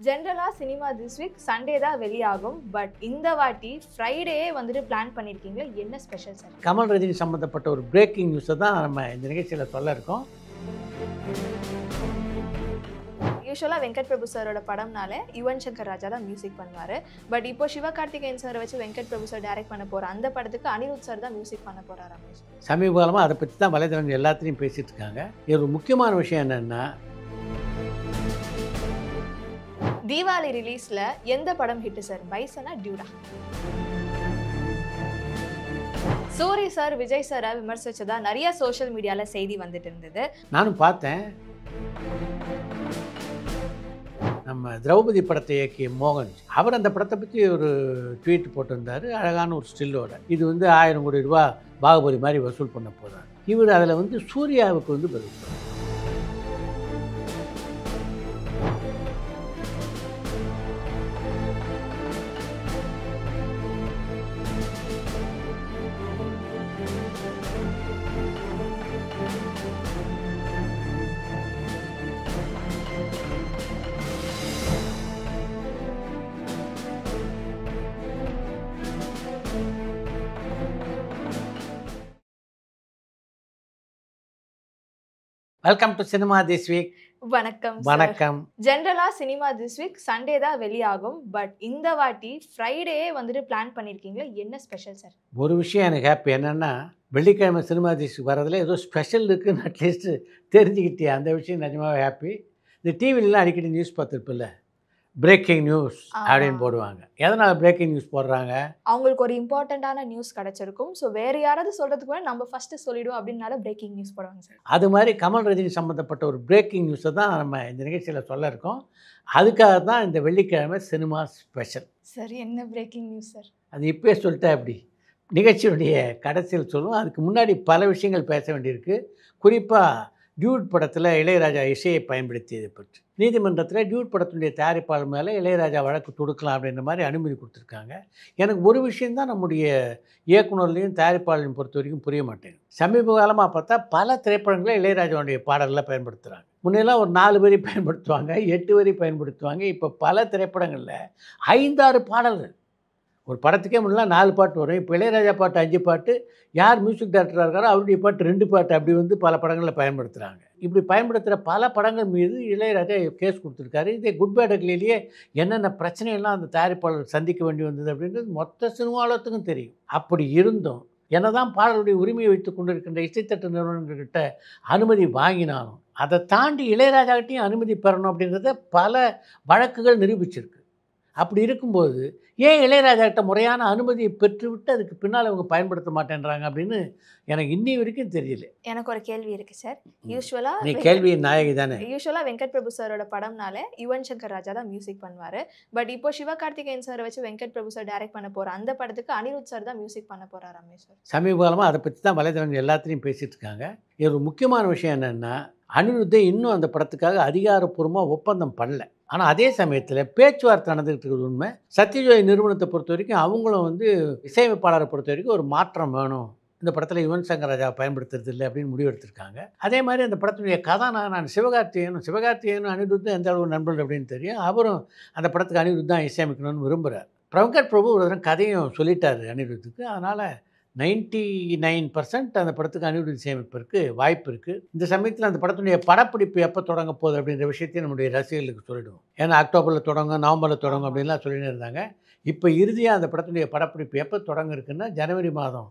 ஜென்ரலா cinema this week Sunday தான் வெளியாகும். பட் இந்த வாட்டி ஃப்ரைடேயே வந்துட்டு பிளான் பண்ணியிருக்கீங்களா? என்ன ஸ்பெஷல் சார்? கமல் ரஜினி சம்மந்தப்பட்ட ஒரு பிரேக்கிங் நியூஸை தான் நம்ம இந்த நிகழ்ச்சியில் சொல்ல இருக்கோம். யூஸ்வலாக வெங்கட் பிரபு சாரோட படம்னாலே யுவன் சங்கர் ராஜா தான் மியூசிக் பண்ணுவார். பட் இப்போ சிவகார்த்திகேயன் சாரை வச்சு வெங்கட் பிரபு சார் டைரக்ட் பண்ண போகிற அந்த படத்துக்கு அனிருத் சார் தான் மியூசிக் பண்ண போகிறார். ரமேஷ், சமீப காலமாக அதை பற்றி தான் வலைதளங்கள் எல்லாத்துலேயும் பேசிகிட்டு இருக்காங்க. இது ஒரு முக்கியமான விஷயம் என்னென்னா, தீபாவளி ரிலீஸில் எந்த படம் ஹிட்டு சார்? பைசனா டியூடா? சூரி சார் விஜய் சாரை விமர்சிச்சதா நிறைய சோஷியல் மீடியாவில் செய்தி வந்துட்டு இருந்தது. நானும் பார்த்தேன். நம்ம திரௌபதி படத்தை இயக்கிய மோகன் அவர் அந்த படத்தை பற்றி ஒரு ட்வீட் போட்டிருந்தார், அழகான ஒரு ஸ்டில்லோட. இது 1000 கோடி ரூபா பாகுபலி மாதிரி வசூல் பண்ண போகிறார். இவர் அதில் சூர்யாவுக்கு பதில் சொல்றார். Welcome to cinema this week. வணக்கம். வணக்கம். ஜென்ரலா சினிமா திஸ் வீக் சண்டே தான் வெளியாகும். பட் இந்த வாட்டி ஃப்ரைடேயே வந்துட்டு பிளான் பண்ணியிருக்கீங்களா? என்ன ஸ்பெஷல் சார்? ஒரு விஷயம் எனக்கு ஹாப்பி என்னென்னா, வெள்ளிக்கிழமை சினிமா திஸ் வரதில் ஏதோ ஸ்பெஷல் இருக்குன்னு அட்லீஸ்ட்டு தெரிஞ்சுக்கிட்டே, அந்த விஷயம் நிஜமாவே ஹாப்பி. இந்த டிவிலலாம் அடிக்கடி நியூஸ் பார்த்துருப்பில்ல, பிரேக்கிங் நியூஸ் அப்படின்னு போடுவாங்க. எதனால் பிரேக்கிங் நியூஸ் போடுறாங்க? அவங்களுக்கு ஒரு இம்பார்ட்டண்ட்டான நியூஸ் கிடச்சிருக்கும். ஸோ வேறு யாராவது சொல்கிறதுக்கு முன்னாடி நம்ம ஃபஸ்ட்டு சொல்லிவிடுவோம் அப்படின்னால பிரேக்கிங் நியூஸ் போடுவாங்க சார். அது மாதிரி கமல் ரஜினி சம்மந்தப்பட்ட ஒரு பிரேக்கிங் நியூஸை தான் நம்ம இந்த நிகழ்ச்சியில் சொல்ல இருக்கோம். அதுக்காக தான் இந்த வெள்ளிக்கிழமை சினிமா ஸ்பெஷல். சார், என்ன பிரேக்கிங் நியூஸ் சார்? அது இப்போயே சொல்லிட்டா எப்படி? நிகழ்ச்சியுடைய கடைசியில் சொல்லுவோம். அதுக்கு முன்னாடி பல விஷயங்கள் பேச வேண்டியிருக்கு. குறிப்பாக டியூட் படத்தில் இளையராஜா இசையை பயன்படுத்தியதை பற்றி. நீதிமன்றத்தில் டியூட் படத்தினுடைய தயாரிப்பாளர் மேலே இளையராஜா வழக்கு தொடுக்கலாம் அப்படின்ற மாதிரி அனுமதி கொடுத்துருக்காங்க. எனக்கு ஒரு விஷயந்தான் நம்முடைய இயக்குநர்லையும் தயாரிப்பாளரையும் பொறுத்த வரைக்கும் புரிய மாட்டேங்குது. சமீப காலமாக பார்த்தா பல திரைப்படங்களில் இளையராஜாவுடைய பாடல்களை பயன்படுத்துகிறாங்க. முன்னெல்லாம் ஒரு 4 வரி பயன்படுத்துவாங்க, 8 வரி பயன்படுத்துவாங்க. இப்போ பல திரைப்படங்களில் 5-6 பாடல்கள். ஒரு படத்துக்கே முன்னெல்லாம் 4 பாட்டு வரும். இப்போ இளையராஜா பாட்டு 5 பாட்டு, யார் மியூசிக் டைரக்டராக இருக்காரோ அவருடைய பாட்டு 2 பாட்டு, அப்படி பல படங்களில் பயன்படுத்துகிறாங்க. இப்படி பயன்படுத்துகிற பல படங்கள் மீது இளையராஜா கேஸ் கொடுத்துருக்காரு. இதே குட் பேட் அக்லிலேயே என்னென்ன பிரச்சனையெல்லாம் அந்த தயாரிப்பாளர் சந்திக்க வேண்டி வந்தது அப்படின்றது மொத்த சினிமா உலகத்துக்கும் தெரியும். அப்படி இருந்தும் என்னதான் பாடலுடைய உரிமையை வைத்து கொண்டிருக்கின்ற இசைத்தட்டு நிறுவனங்கள்கிட்ட அனுமதி வாங்கினாலும் அதை தாண்டி இளையராஜாக்கிட்டையும் அனுமதி பெறணும் அப்படின்றத பல வழக்குகள் நிரூபிச்சிருக்கு. அப்படி இருக்கும்போது ஏன் இளையராஜாக்கிட்ட முறையான அனுமதியை பெற்றுவிட்டு அதுக்கு பின்னால் அவங்க பயன்படுத்த மாட்டேன்றாங்க அப்படின்னு எனக்கு இன்னி வரைக்கும் தெரியல. எனக்கு ஒரு கேள்வி இருக்குது சார். யூஸ்வலாக நீ கேள்வியின் நாயகி தானே. யூஸ்வலாக வெங்கட் பிரபு சாரோட படம்னாலே யுவன் சங்கர் ராஜா தான் மியூசிக் பண்ணுவார். பட் இப்போ சிவகார்த்திகேயன் சாரை வச்சு வெங்கட் பிரபு சார் டைரக்ட் பண்ண போகிற அந்த படத்துக்கு அனிருத் சார் தான் மியூசிக் பண்ண போகிறார். ரமேஷ் சார், சமீப காலமாக அதை பற்றி தான் வலைதளங்கள் எல்லாத்துலேயும் பேசிகிட்டு இருக்காங்க. இது ஒரு முக்கியமான விஷயம் என்னென்னா, அனிருத்தை இன்னும் அந்த படத்துக்காக அதிகாரப்பூர்வமாக ஒப்பந்தம் பண்ணல. ஆனால் அதே சமயத்தில் பேச்சுவார்த்தை நடந்துகிட்டு இருக்குது உண்மை. சத்யஜோதி நிறுவனத்தை பொறுத்த வரைக்கும் அவங்களும் இசையமைப்பாளரை பொறுத்த வரைக்கும் ஒரு மாற்றம் வேணும், இந்த படத்தில் யுவன் சங்கர் ராஜாவை பயன்படுத்துறது இல்லை அப்படின்னு முடிவெடுத்திருக்காங்க. அதே மாதிரி அந்த படத்தினுடைய கதாநாயகன் சிவகார்த்திகேயனும் அனிருத்தும் எந்த அளவு நண்பர்கள் அப்படின்னு தெரியும். அவரும் அந்த படத்துக்கு அனிருத் தான் இசையமைக்கணும்னு விரும்புகிறார். வெங்கட் பிரபு ஒரு தரம் கதையும் சொல்லிட்டார் அனிருத்துக்கு. அதனால் 99% அந்த படத்துக்கு அனிருத் இசையமைப்பிற்கு வாய்ப்பு இருக்குது. இந்த சமயத்தில் அந்த படத்துடைய படப்பிடிப்பு எப்போ தொடங்க போகுது அப்படின்ற விஷயத்தையும் நம்முடைய ரசிகர்களுக்கு சொல்லிவிடுவோம். ஏன்னா அக்டோபரில் தொடங்கும், நவம்பரில் தொடங்கும் அப்படின்லாம் சொல்லிட்டு இருந்தாங்க. இப்போ இறுதியாக அந்த படத்துடைய படப்பிடிப்பு எப்போ தொடங்க இருக்குன்னா ஜனவரி மாதம்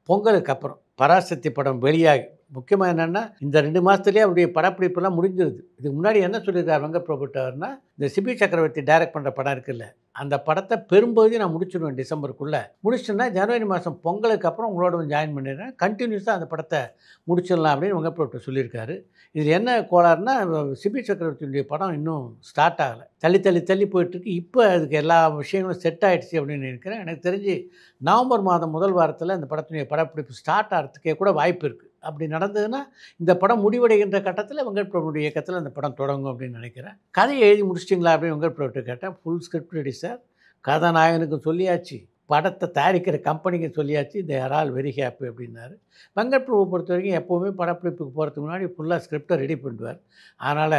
பொங்கலுக்கு அப்புறம். பராசக்தி படம் வெளியாகி முக்கியமாக என்னென்னா இந்த 2 மாதத்துலேயே அவருடைய படப்பிடிப்பெல்லாம் முடிஞ்சிருது. இதுக்கு முன்னாடி என்ன சொல்லியிருக்கார் வெங்கட் பிரபுட்டார்னா, இந்த சிபி சக்கரவர்த்தி டைரக்ட் பண்ணுற படம் இருக்குல்ல, அந்த படத்தை பெரும்பகுதி நான் முடிச்சிடுவேன் டிசம்பருக்குள்ளே. முடிச்சுன்னா ஜனவரி மாதம் பொங்கலுக்கு அப்புறம் உங்களோட ஜாயின் பண்ணிடுறேன், கண்டினியூஸாக அந்த படத்தை முடிச்சிடலாம் அப்படின்னு வெங்கட் பிரபு சொல்லியிருக்காரு. இதில் என்ன கோளாறுனா, சிபி சக்கரவர்த்தியுடைய படம் இன்னும் ஸ்டார்ட் ஆகலை, தள்ளி போயிட்டுருக்கு. இப்போ அதுக்கு எல்லா விஷயங்களும் செட் ஆகிடுச்சு அப்படின்னு நினைக்கிறேன். எனக்கு தெரிஞ்சு நவம்பர் மாதம் முதல் வாரத்தில் அந்த படத்துடைய படப்பிடிப்பு ஸ்டார்ட் ஆகிறதுக்கே கூட வாய்ப்பு இருக்குது. அப்படி நடந்ததுன்னா இந்த படம் முடிவடைகின்ற கட்டத்தில் வெங்கட் பிரபுடைய இயக்கத்தில் அந்த படம் தொடங்கும் அப்படின்னு நினைக்கிறேன். கதையை எழுதி முடிச்சிட்டிங்களா அப்படின்னு வெங்கட் பிரபுட்ட கேட்டேன். ஃபுல் ஸ்கிரிப்ட் ரெடி சார், கதாநாயகனுக்கு சொல்லியாச்சு, படத்தை தயாரிக்கிற கம்பெனிக்கு சொல்லியாச்சு, they are all very happy அப்படின்னாரு. வெங்கட் பிரபு பொறுத்த வரைக்கும் எப்போவுமே படப்பிடிப்புக்கு போகிறதுக்கு முன்னாடி ஃபுல்லாக ஸ்கிரிப்டை ரெடி பண்ணுவார். அதனால்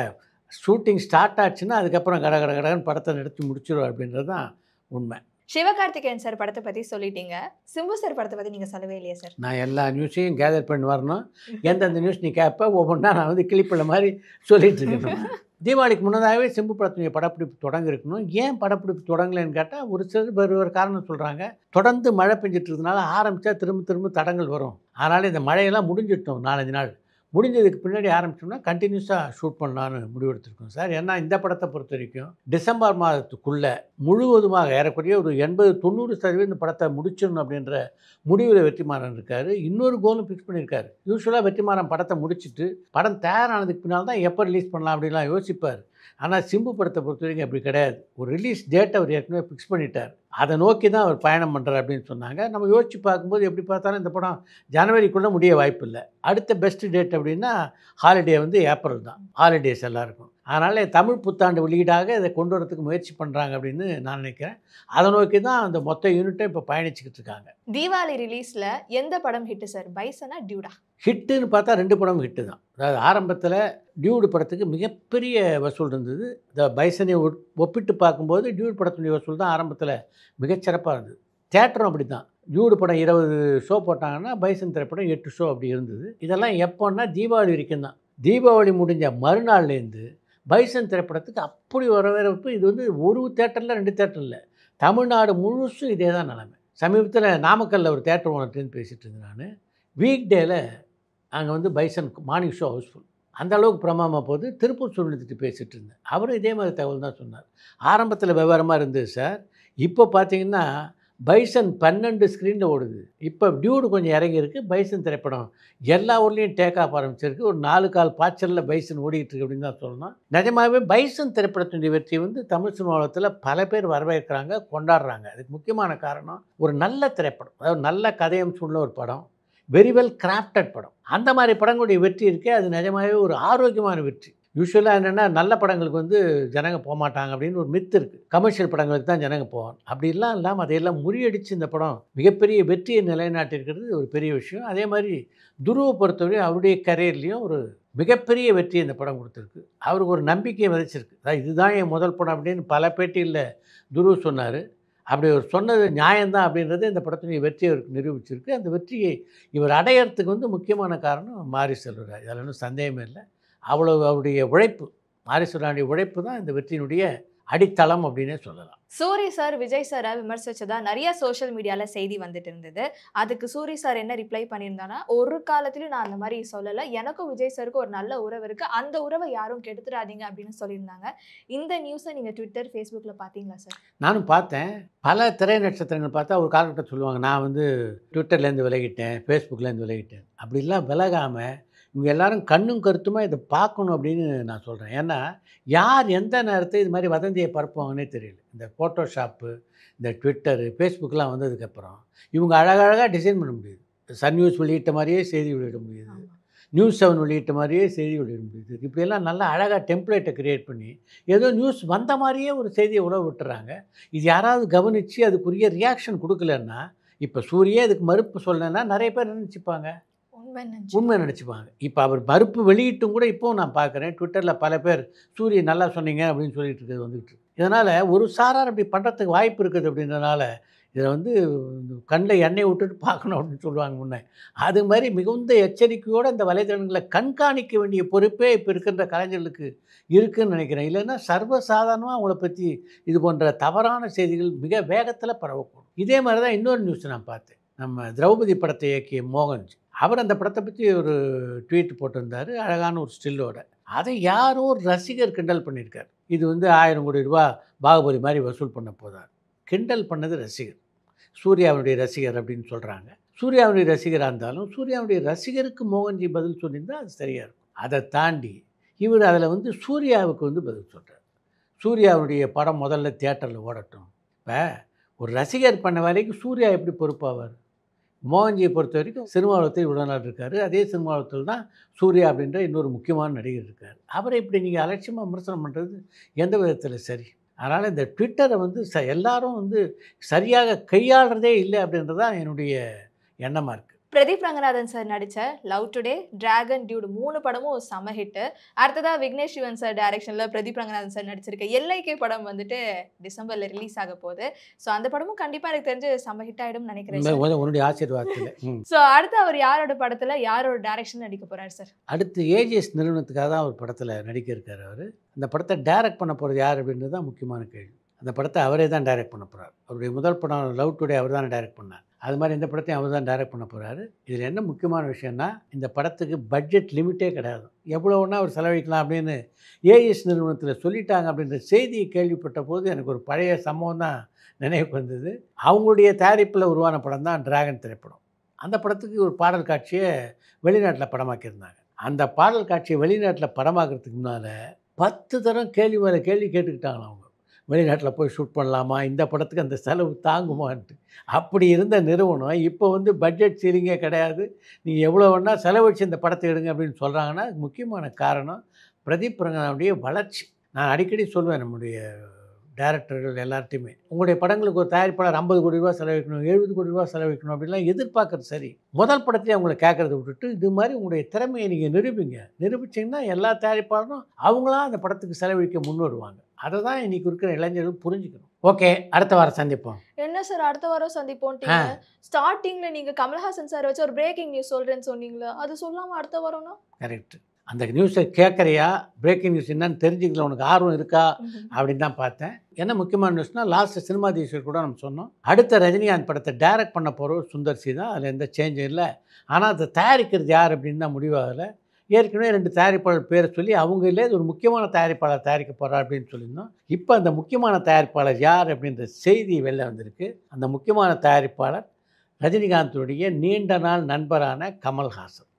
ஷூட்டிங் ஸ்டார்ட் ஆச்சுன்னா அதுக்கப்புறம் கட கட கடன்னு படத்தை நடத்தி முடிச்சிடும் அப்படின்றது தான் உண்மை. சிவகார்த்திகேயன் சார் படத்தை பற்றி சொல்லிட்டீங்க. சிம்பு சார் படத்தை பற்றி நீங்கள் சொல்லவே இல்லையா சார்? நான் எல்லா நியூஸையும் கேதர் பண்ணி வரணும். எந்தெந்த நியூஸ் நீ கேட்ப ஒவ்வொன்றா நான் வந்து கிளிப்பில் மாதிரி சொல்லிட்டு இருக்கேன். தீபாவளிக்கு முன்னதாகவே சிம்பு படத்துடைய படப்பிடிப்பு தொடங்கிருக்கணும். ஏன் படப்பிடிப்பு தொடங்கலைன்னு கேட்டால் ஒரு சிலர் ஒரு காரணம் சொல்கிறாங்க. தொடர்ந்து மழை பெஞ்சிட்டு இருக்கிறதுனால ஆரம்பித்தா திரும்ப தடங்கள் வரும். அதனால் இந்த மழையெல்லாம் முடிஞ்சிட்டோம் 4-5 நாள். முடிஞ்சதுக்கு பின்னாடி ஆரம்பிச்சோம்னா கண்டினியூஸாக ஷூட் பண்ணலான்னு முடிவெடுத்திருக்கோம் சார். ஏன்னா இந்த படத்தை பொறுத்த வரைக்கும் டிசம்பர் மாதத்துக்குள்ளே முழுவதுமாக ஏறக்குறைய ஒரு 80-90% இந்த படத்தை முடிச்சிடணும் அப்படின்ற முடிவில் வெற்றிமாறன் இருக்கார். இன்னொரு கோலும் ஃபிக்ஸ் பண்ணியிருக்காரு. யூஸ்வலாக வெற்றிமாறன் படத்தை முடிச்சுட்டு படம் தயாரானதுக்கு பின்னால் தான் எப்போ ரிலீஸ் பண்ணலாம் அப்படின்லாம் யோசிப்பார். ஆனால் சிம்பு படத்தை பொறுத்த வரைக்கும் அப்படி கிடையாது. ஒரு ரிலீஸ் டேட் அவர் ஏற்கனவே ஃபிக்ஸ் பண்ணிட்டார். அதை நோக்கி தான் அவர் பயணம் பண்ணுறார் அப்படின்னு சொன்னாங்க. நம்ம யோசித்து பார்க்கும்போது எப்படி பார்த்தாலும் இந்த படம் ஜனவரிக்குள்ளே முடிய வாய்ப்பு இல்லை. அடுத்த பெஸ்ட் டேட் அப்படின்னா ஹாலிடே வந்து ஏப்ரல் தான். ஹாலிடேஸ் எல்லாருக்கும். அதனால் தமிழ் புத்தாண்டு வெளியீடாக இதை கொண்டு வரதுக்கு முயற்சி பண்ணுறாங்க அப்படின்னு நான் நினைக்கிறேன். அதை நோக்கி தான் அந்த மொத்த யூனிட்டும் இப்போ பயணிச்சுக்கிட்டு இருக்காங்க. தீபாவளி ரிலீஸில் எந்த படம் ஹிட்டு சார்? பைசனா டியூடா? ஹிட்டுன்னு பார்த்தா 2 படமும் ஹிட்டு தான். அதாவது ஆரம்பத்தில் டியூடு படத்துக்கு மிகப்பெரிய வசூல் இருந்தது. இந்த பைசனை ஒப்பிட்டு பார்க்கும்போது டியூடு படத்துடைய வசூல் தான் ஆரம்பத்தில் மிகச்சிறப்பாக இருந்தது. தேட்டரும் அப்படி தான். டியூடு படம் 20 ஷோ போட்டாங்கன்னா பைசன் திரைப்படம் 8 ஷோ அப்படி இருந்தது. இதெல்லாம் எப்போன்னா தீபாவளி வரைக்கும் தான். தீபாவளி முடிஞ்ச மறுநாள்லேருந்து பைசன் திரைப்படத்துக்கு அப்படி வரவேற்பு. இது வந்து ஒரு தேட்டரில் 2 தேட்டர் இல்லை, தமிழ்நாடு முழுசும் இதே தான் நிலைமை. சமீபத்தில் நாமக்கல்லில் ஒரு தேட்டர் ஓனர்கிட்டேருந்து பேசிகிட்டு இருந்தேன் நான். வீக் டேயில் அங்கே வந்து பைசன் மார்னிங் ஷோ ஹவுஸ்ஃபுல். அந்த அளவுக்கு பிரமாமா போகுது. திருப்பூர் சுனிதிட்டு பேசிகிட்டு இருந்தேன். அவரும் இதே மாதிரி தகவல் தான் சொன்னார். ஆரம்பத்தில் விவரமாக இருந்தது சார். இப்போ பார்த்தீங்கன்னா பைசன் 12 ஸ்க்ரீனில் ஓடுது. இப்போ டியூடு கொஞ்சம் இறங்கியிருக்கு. பைசன் திரைப்படம் எல்லா ஊர்லேயும் டேக் ஆஃப் ஆரம்பிச்சிருக்கு. ஒரு 4 கால் பாய்ச்சலில் பைசன் ஓடிக்கிட்டு இருக்கு அப்படின்னு தான் சொல்லணும். நிஜமாகவே பைசன் திரைப்படத்தினுடைய வெற்றி வந்து தமிழ் சினிமாவில் பல பேர் வரவேற்கிறாங்க, கொண்டாடுறாங்க. அதுக்கு முக்கியமான காரணம் ஒரு நல்ல திரைப்படம், அதாவது நல்ல கதையம்சம் உள்ள ஒரு படம், வெரி வெல் கிராஃப்டட் படம். அந்த மாதிரி படங்களுடைய வெற்றி இருக்கே அது நிஜமாகவே ஒரு ஆரோக்கியமான வெற்றி. யூஸ்வலாக என்னென்னா நல்ல படங்களுக்கு வந்து ஜனங்க போக மாட்டாங்க அப்படின்னு ஒரு மித்து இருக்குது. கமர்ஷியல் படங்களுக்கு தான் ஜனங்க போவாங்க. அப்படிலாம் இல்லாமல் அதையெல்லாம் முறியடித்து இந்த படம் மிகப்பெரிய வெற்றியை நிலைநாட்டியிருக்கிறது ஒரு பெரிய விஷயம். அதே மாதிரி துருவை பொறுத்தவரை அவருடைய கரியர்லேயும் ஒரு மிகப்பெரிய வெற்றியை இந்த படம் கொடுத்துருக்கு. அவருக்கு ஒரு நம்பிக்கையை விதைச்சிருக்கு. அதாவது இதுதான் என் முதல் படம் அப்படின்னு பல பேட்டியில் துருவ சொன்னார். அப்படி அவர் சொன்னது நியாயம்தான் அப்படின்றது இந்த படத்தினுடைய வெற்றியை அவருக்கு நிரூபிச்சிருக்கு. அந்த வெற்றியை இவர் அடையிறதுக்கு வந்து முக்கியமான காரணம் மாரி செல்வராஜ். அதில் ஒன்றும் சந்தேகமே இல்லை. அவ்வளவு அவருடைய உழைப்பு, மாரி செல்வராஜுடைய உழைப்பு தான் இந்த வெற்றியினுடைய அடித்தளம் அப்படின்னே சொல்லலாம். சூரி சார் விஜய் சாரை விமர்சிச்சதா நிறைய சோஷியல் மீடியாவில் செய்தி வந்துட்டு இருந்தது. அதுக்கு சூரி சார் என்ன ரிப்ளை பண்ணியிருந்தானா, ஒரு காலத்திலும் நான் அந்த மாதிரி சொல்லலை, எனக்கும் விஜய் சாருக்கும் ஒரு நல்ல உறவு இருக்குது, அந்த உறவை யாரும் கெடுத்துடாதீங்க அப்படின்னு சொல்லியிருந்தாங்க. இந்த நியூஸை நீங்கள் ட்விட்டர் ஃபேஸ்புக்கில் பார்த்தீங்களா சார்? நானும் பார்த்தேன். பல திரை நட்சத்திரங்கள் பார்த்தா ஒரு காலகட்டம் சொல்லுவாங்க, நான் வந்து ட்விட்டர்லேருந்து விலகிட்டேன், ஃபேஸ்புக்லேருந்து விலகிட்டேன். அப்படிலாம் விலகாமல் இவங்க எல்லாரும் கண்ணும் கருத்துமாக இதை பார்க்கணும் அப்படின்னு நான் சொல்கிறேன். ஏன்னா யார் எந்த நேரத்தை இது மாதிரி வதந்தியை பரப்புவாங்கன்னே தெரியல. இந்த ஃபோட்டோஷாப்பு, இந்த ட்விட்டரு, ஃபேஸ்புக்கெலாம் வந்ததுக்கப்புறம் இவங்க அழகழகாக டிசைன் பண்ண முடியுது. சன் நியூஸ் வெளியிட்ட மாதிரியே செய்தி வெளியிட முடியுது, நியூஸ் 7 வெளியிட்ட மாதிரியே செய்தி வெளியிட முடியுது. இப்படியெல்லாம் நல்லா அழகாக டெம்ப்ளேட்டை க்ரியேட் பண்ணி ஏதோ நியூஸ் வந்த மாதிரியே ஒரு செய்தியை உழவு விட்டுறாங்க. இது யாராவது கவனித்து அதுக்குரிய ரியாக்ஷன் கொடுக்கலன்னா, இப்போ சூரியே அதுக்கு மறுப்பு சொல்லலைன்னா நிறைய பேர் நினச்சிப்பாங்க, உண்மை நினச்சிப்பாங்க. இப்போ அவர் மறுப்பு வெளியிட்டும் கூட இப்போவும் நான் பார்க்குறேன் ட்விட்டரில் பல பேர் சூரிய நல்லா சொன்னீங்க அப்படின்னு சொல்லிட்டு இருக்கிறது வந்துட்டு. இதனால் ஒரு சாரார் அப்படி பண்ணுறதுக்கு வாய்ப்பு இருக்குது. அப்படின்றனால இதை வந்து கண்ணில் எண்ணெய் விட்டுட்டு பார்க்கணும் அப்படின்னு சொல்லுவாங்க முன்னே. அது மாதிரி மிகுந்த எச்சரிக்கையோடு இந்த வலைதளங்களை கண்காணிக்க வேண்டிய பொறுப்பே இப்போ இருக்கின்ற கலைஞர்களுக்கு இருக்குதுன்னு நினைக்கிறேன். இல்லைன்னா சர்வசாதாரணமாக அவங்கள பற்றி இது போன்ற தவறான செய்திகள் மிக வேகத்தில் பரவக்கூடும். இதே மாதிரி தான் இன்னொரு நியூஸ் நான் பார்த்தேன். நம்ம திரௌபதி படத்தை இயக்கிய மோகன்ஜி, அவர் அந்த படத்தை பற்றி ஒரு ட்வீட் போட்டிருந்தார், அழகான ஒரு ஸ்டில்லோட. அதை யாரோ ஒரு ரசிகர் கிண்டல் பண்ணியிருக்கார். இது வந்து 1000 கோடி ரூபா பாகுபலி மாதிரி வசூல் பண்ண போதார். கிண்டல் பண்ணது ரசிகர், சூர்யாவுடைய ரசிகர் அப்படின்னு சொல்கிறாங்க. சூர்யாவுடைய ரசிகராக இருந்தாலும் சூர்யாவுடைய ரசிகருக்கு மோகன்ஜி பதில் சொல்லியிருந்தால் அது சரியாக இருக்கும். அதை தாண்டி இவர் அதில் வந்து சூர்யாவுக்கு வந்து பதில் சொல்கிறார். சூர்யாவுடைய படம் முதல்ல தியேட்டரில் ஓடட்டும். இப்போ ஒரு ரசிகர் பண்ண வேலைக்கு சூர்யா எப்படி பொறுப்பாவார்? மோகன்ஜியை பொறுத்த வரைக்கும் சினிமாவளத்தில் இவ்வளோ நாள் இருக்கார். அதே சினிமாவளத்தில் தான் சூர்யா அப்படின்ற இன்னொரு முக்கியமான நடிகர் இருக்கார். அவரை இப்படி நீங்கள் அலட்சியமாக விமர்சனம் பண்ணுறது எந்த விதத்தில் சரி? அதனால் இந்த ட்விட்டரை வந்து எல்லாரும் வந்து சரியாக கையாளுறதே இல்லை அப்படின்றது தான் என்னுடைய எண்ணமாக இருக்குது. பிரதீப் ரங்கநாதன் சார் நடிச்ச லவ் டுடே, டிராகன், டியூட் 3 படமும் செம ஹிட். அடுத்ததா விக்னேஷ் சிவன் சார் டைரக்ஷன்ல பிரதீப் ரங்கநாதன் சார் நடிச்சிருக்க எல்ஐகே படம் வந்துட்டு டிசம்பர்ல ரிலீஸ் ஆக போகுது. சோ அந்த படமும் கண்டிப்பா எனக்கு தெரிஞ்சு செம ஹிட் ஆயிடும்னு நினைக்கிறேன் சார். உன்னுடைய ஆசீர்வாதத்தில். சோ அடுத்து அவர் யாரோட படத்துல யாரோட டைரக்ஷன் நடிக்க போறாரு சார்? அடுத்து ஏஜிஎஸ் நிறுவனத்துக்காக தான் ஒரு படத்தில் நடிக்க இருக்கார் அவர். அந்த படத்தை டைரக்ட் பண்ண போகிறது யார் அப்படின்றது தான் முக்கியமான கேள்வி. அந்த படத்தை அவரே தான் டைரக்ட் பண்ண போகிறார். அவருடைய முதல் படம் லவ் டுடே அவர் தான் டைரக்ட் பண்ணார். அது மாதிரி இந்த படத்தையும் அவர் தான் டைரக்ட் பண்ண போகிறாரு. இதில் என்ன முக்கியமான விஷயம்னா, இந்த படத்துக்கு பட்ஜெட் லிமிட்டே கிடையாது. எவ்வளோன்னா அவர் செலவழிக்கலாம் அப்படின்னு ஏஎஸ் நிறுவனத்தில் சொல்லிட்டாங்க அப்படின்ற செய்தியை கேள்விப்பட்ட போது எனக்கு ஒரு பழைய சம்பவம் தான் நினைவுக்கு வந்தது. அவங்களுடைய தயாரிப்பில் உருவான படம் தான் டிராகன் திரைப்படம். அந்த படத்துக்கு ஒரு பாடல் காட்சியை வெளிநாட்டில் படமாக்கியிருந்தாங்க. அந்த பாடல் காட்சியை வெளிநாட்டில் படமாக்கிறதுக்கு முன்னால் 10 தரம் கேள்வி மேலே கேள்வி கேட்டுக்கிட்டாங்களாம் அவங்க. வெளிநாட்டில் போய் ஷூட் பண்ணலாமா, இந்த படத்துக்கு அந்த செலவு தாங்குமான்ட்டு. அப்படி இருந்த நிறுவனம் இப்போ வந்து பட்ஜெட் சீலிங்கே கிடையாது, நீங்கள் எவ்வளோ வேணால் செலவழிச்சு இந்த படத்தை எடுங்க அப்படின்னு சொல்கிறாங்கன்னா, முக்கியமான காரணம் பிரதீப் ரங்கநாதனுடைய வளர்ச்சி. நான் அடிக்கடி சொல்வேன் நம்முடைய டைரக்டர்கள் எல்லார்ட்டையுமே, உங்களுடைய படங்களுக்கு ஒரு தயாரிப்பாளர் 50 கோடி ரூபா செலவழிக்கணும், 70 கோடி ரூபா செலவழிக்கணும் அப்படின்லாம் எதிர்பார்க்குறது சரி. முதல் படத்தையே அவங்களை கேட்குறத விட்டுட்டு இது மாதிரி உங்களுடைய திறமையை நீங்கள் நிரூபிச்சிங்கன்னா எல்லா தயாரிப்பாளரும் அவங்களாம் அந்த படத்துக்கு செலவழிக்க முன் வருவாங்க. அதை தான் இன்றைக்கி இருக்கிற இளைஞர்கள் புரிஞ்சுக்கணும். ஓகே, அடுத்த வாரம் சந்திப்போம். என்ன சார் அடுத்த வாரம் சந்திப்போம்? ஸ்டார்டிங்ல நீங்க கமல்ஹாசன் சார் வச்சு ஒரு பிரேக்கிங் நியூஸ் சொல்றேன்னு சொன்னீங்களா, அது சொல்லாம அடுத்த வாரம்னா? கரெக்ட். அந்த நியூஸை கேட்குறியா, பிரேக்கிங் நியூஸ் என்னன்னு தெரிஞ்சுக்கல உனக்கு ஆர்வம் இருக்கா அப்படின்னு தான் பார்த்தேன். என்ன முக்கியமான நியூஸ்னால், லாஸ்ட்டு சினிமாதீஸ்வர் கூட நம்ம சொன்னோம், அடுத்த ரஜினிகாந்த் படத்தை டைரக்ட் பண்ண போகிறோம் சுந்தர் சி தான். அதில் எந்த சேஞ்சும் இல்லை. ஆனால் அதை தயாரிக்கிறது யார் அப்படின்னு தான் முடிவாகலை. ஏற்கனவே 2 தயாரிப்பாளர் பேரை சொல்லி அவங்களே ஒரு முக்கியமான தயாரிப்பாளர் தயாரிக்க போகிறார் அப்படின்னு சொல்லியிருந்தோம். இப்போ அந்த முக்கியமான தயாரிப்பாளர் யார் அப்படின்ற செய்தி வெளில வந்திருக்கு. அந்த முக்கியமான தயாரிப்பாளர் ரஜினிகாந்துடைய நீண்ட நாள் நண்பரான கமல்ஹாசன்.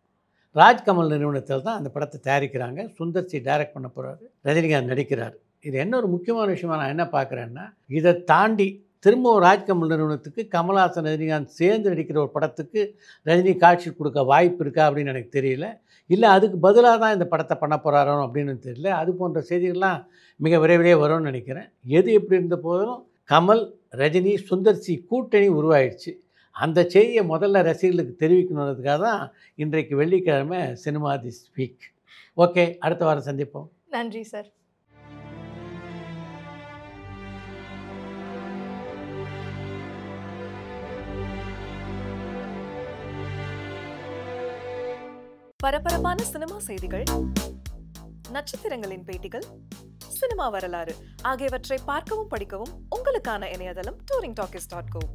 ராஜ்கமல் நிறுவனத்தில் தான் அந்த படத்தை தயாரிக்கிறாங்க. சுந்தர் சி டைரக்ட் பண்ண போகிறாரு, ரஜினிகாந்த் நடிக்கிறார். இது என்ன ஒரு முக்கியமான விஷயமா நான் என்ன பார்க்குறேன்னா, இதை தாண்டி திரும்பவும் ராஜ்கமல் நிறுவனத்துக்கு கமல்ஹாசன் ரஜினிகாந்த் சேர்ந்து நடிக்கிற ஒரு படத்துக்கு ரஜினி காட்சி கொடுக்க வாய்ப்பு இருக்கா அப்படின்னு எனக்கு தெரியல. இல்லை அதுக்கு பதிலாக தான் இந்த படத்தை பண்ண போகிறாரோ அப்படின்னு தெரியல. அது போன்ற செய்திகள்லாம் மிக விரைவிலே வரும்னு நினைக்கிறேன். எது எப்படி இருந்த போதிலும் கமல், ரஜினி, சுந்தர் சி கூட்டணி உருவாயிடுச்சு. அந்த செய்தியை முதல்ல ரசிகர்களுக்கு தெரிவிக்கணுன்றதுக்காக தான் இன்றைக்கு வெள்ளிக்கிழமை சினிமா திஸ் வீக். ஓகே, அடுத்த வாரம் சந்திப்போம். நன்றி சார். பரபரப்பான சினிமா செய்திகள், நட்சத்திரங்களின் பேட்டிகள், சினிமா வரலாறு ஆகியவற்றை பார்க்கவும் படிக்கவும் உங்களுக்கான இணையதளம் touringtalkies.co.